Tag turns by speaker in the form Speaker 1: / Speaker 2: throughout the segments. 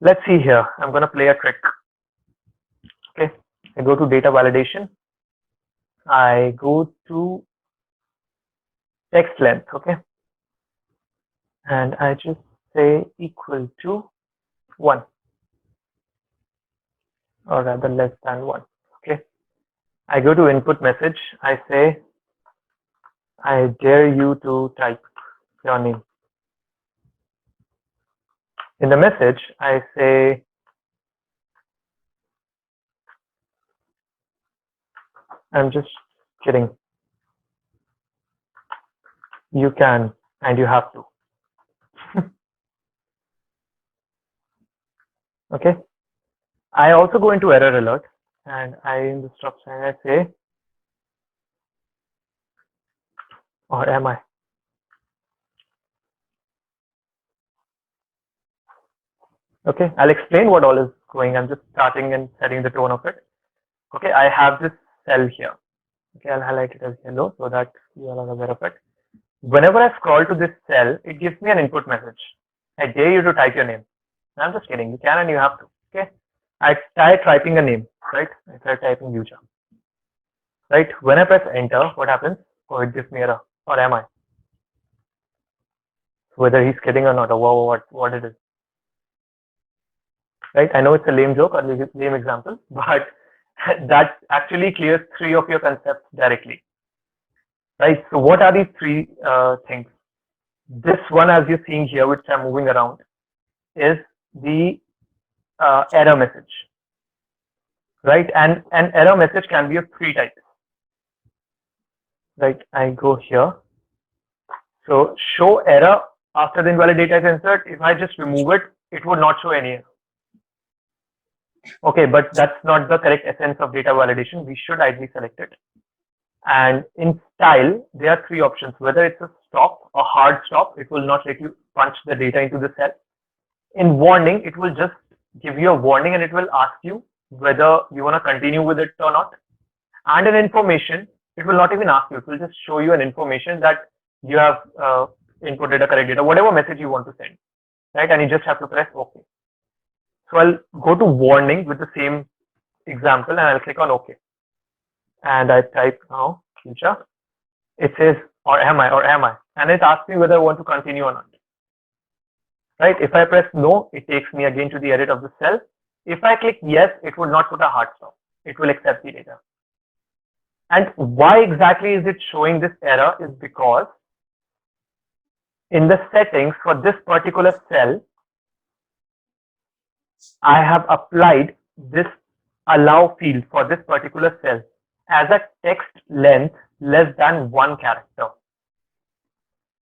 Speaker 1: Let's see here. I'm going to play a trick. Okay. I go to data validation. I go to text length. Okay. And I just say equal to 1, or rather less than 1. Okay. I go to input message. I say, I dare you to type your name. In the message, I say, I'm just kidding. You can and you have to. Okay. I also go into error alert, and in the stop sign I say, or am I? Okay, I'll explain what all is going. I'm just starting and setting the tone of it. Okay, I have this cell here. Okay, I'll highlight it as yellow so that you are aware of it. Whenever I scroll to this cell, it gives me an input message. I dare you to type your name. I'm just kidding. You can and you have to. Okay, I try typing a name, right? I try typing Yuja. Right, when I press enter, what happens? Oh, it gives me error. Or am I? Whether he's kidding or not, or what it is. Right, I know it's a lame joke or lame example, but that actually clears 3 of your concepts directly. Right, so what are these 3 things? This one, as you're seeing here, which I'm moving around, is the error message. Right, and an error message can be of 3 types. Right, I go here. So show error after the invalid data is insert. If I just remove it, it would not show any error. Okay, but that's not the correct essence of data validation. We should ideally select it. And in style, there are 3 options. Whether it's a stop, a hard stop, it will not let you punch the data into the cell. In warning, it will just give you a warning and it will ask you whether you want to continue with it or not. And in information, it will not even ask you. It will just show you an information that you have inputted a correct data, whatever message you want to send, right? And you just have to press OK. So I'll go to warning with the same example and I'll click on OK. And I type now future. It says, or am I? And it asks me whether I want to continue or not. Right? If I press no, it takes me again to the edit of the cell. If I click yes, it would not put a hard stop. It will accept the data. And why exactly is it showing this error is because in the settings for this particular cell, I have applied this allow field for this particular cell as a text length less than 1 character.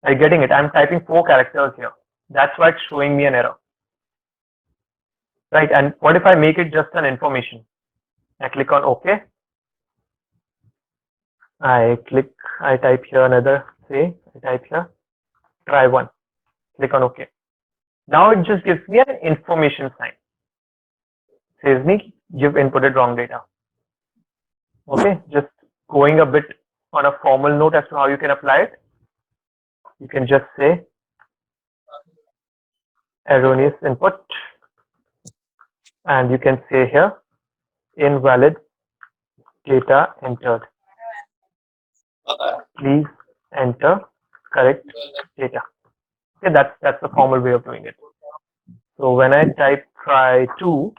Speaker 1: Are you getting it? I'm typing 4 characters here. That's why it's showing me an error. Right, and what if I make it just an information? I click on OK. I type here another, I type here, try 1. Click on OK. Now it just gives me an information sign. Says me, you've inputted wrong data. Okay, just going a bit on a formal note as to how you can apply it. You can just say erroneous input, and you can say here invalid data entered. Please enter correct data. Okay, that's the formal way of doing it. So when I type try 2,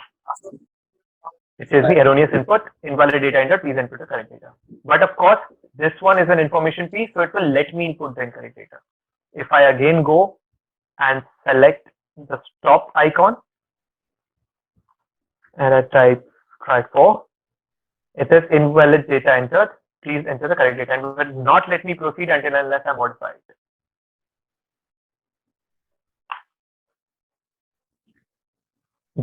Speaker 1: it says the erroneous input, invalid data entered, please enter the correct data. But of course, this one is an information piece, so it will let me input the incorrect data. If I again go and select the stop icon and I type try 4, it says invalid data entered, please enter the correct data, and will not let me proceed until unless I modify it.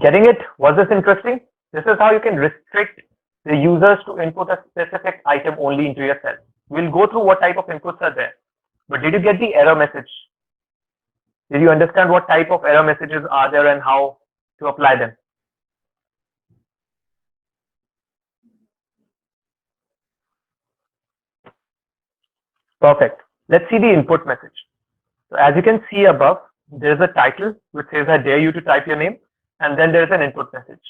Speaker 1: Getting it? Was this interesting? This is how you can restrict the users to input a specific item only into your cell. We'll go through what type of inputs are there. But did you get the error message? Did you understand what type of error messages are there and how to apply them? Perfect. Let's see the input message. So as you can see above, there is a title which says I dare you to type your name, and then there is an input message,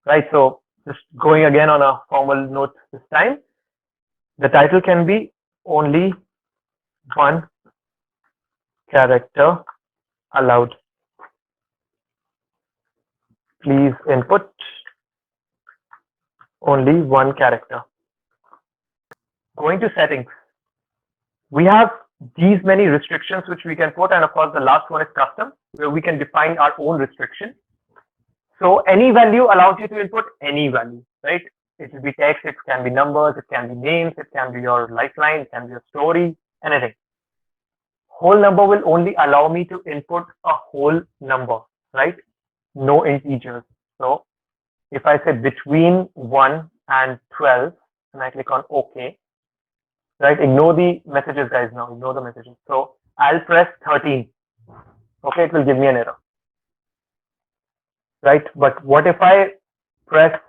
Speaker 1: right? So just going again on a formal note this time, the title can be only one character allowed. Please input only one character. Going to settings, we have these many restrictions which we can put, and of course the last one is custom, where we can define our own restriction. So any value allows you to input any value, right? It will be text, it can be numbers, it can be names, it can be your lifeline, it can be a story, anything. Whole number will only allow me to input a whole number, right? No integers. So if I say between 1 and 12 and I click on OK, right? Ignore the messages, guys, now. Ignore the messages. So I'll press 13. Okay, it will give me an error, right? But what if I press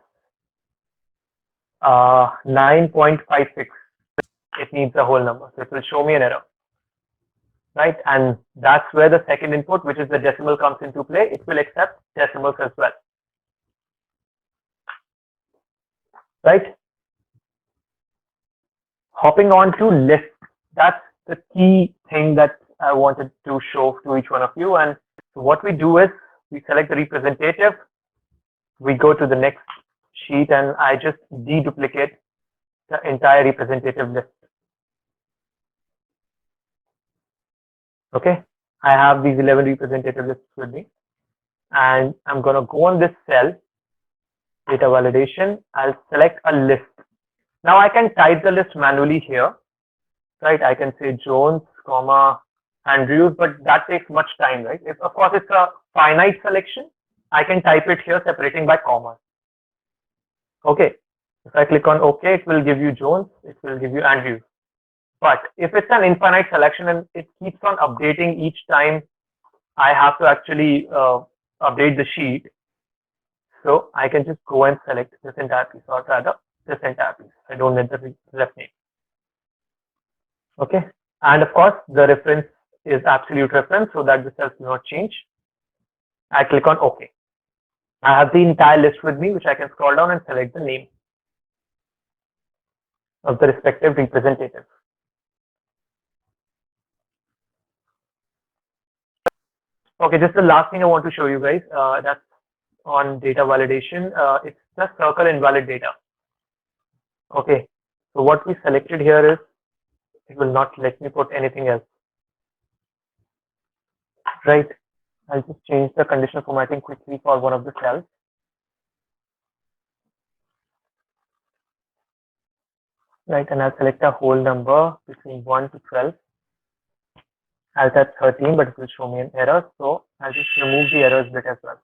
Speaker 1: 9.56? It needs a whole number. So it will show me an error, right? And that's where the second input, which is the decimal, comes into play. It will accept decimals as well, right? Hopping on to list, that's the key thing that I wanted to show to each one of you. And so what we do is we select the representative, we go to the next sheet, and I just deduplicate the entire representative list. Okay, I have these 11 representative lists with me, and I'm going to go on this cell, data validation. I'll select a list. Now I can type the list manually here, right? I can say Jones, comma, Andrews, but that takes much time, right? If, of course, it's a finite selection, I can type it here separating by commas. Okay, if I click on OK, it will give you Jones, it will give you Andrews. But if it's an infinite selection and it keeps on updating each time I have to actually update the sheet, so I can just go and select this entire piece, or rather this entire piece. I don't need the ref name. Okay, and of course the reference is absolute reference, so that the cells do not change. I click on OK. I have the entire list with me, which I can scroll down and select the name of the respective representative. Okay, just the last thing I want to show you guys, that's on data validation. It's the circle invalid data. Okay, so what we selected here is, it will not let me put anything else, right? I'll just change the conditional formatting quickly for one of the cells. Right, and I'll select a whole number between 1 to 12. I'll type 13, but it will show me an error, so I'll just remove the errors bit as well.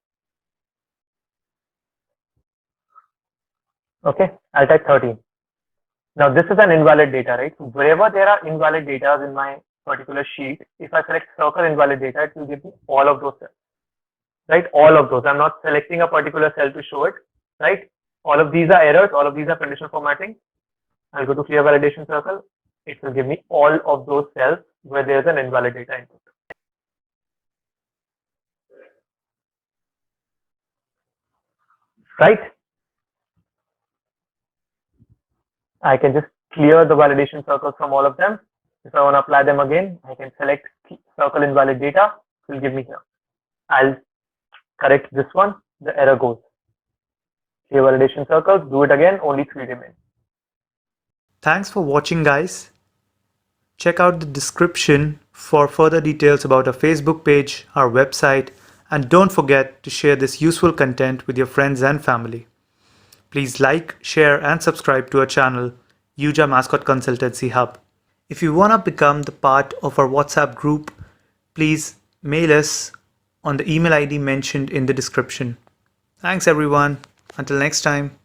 Speaker 1: Okay, I'll type 13. Now this is an invalid data, right? So wherever there are invalid data in my particular sheet, if I select circle invalid data, it will give me all of those cells, right? All of those. I'm not selecting a particular cell to show it, right? All of these are errors, all of these are conditional formatting. I'll go to clear validation circle. It will give me all of those cells where there's an invalid data input. Right? I can just clear the validation circles from all of them. If I want to apply them again, I can select circle invalid data. It will give me here. I'll correct this one. The error goes. Clear validation circles. Do it again. Only 3 remain.
Speaker 2: Thanks for watching, guys. Check out the description for further details about our Facebook page, our website, and don't forget to share this useful content with your friends and family. Please like, share, and subscribe to our channel, Yuja Mascot Consultancy Hub. If you want to become the part of our WhatsApp group, please mail us on the email ID mentioned in the description. Thanks everyone. Until next time.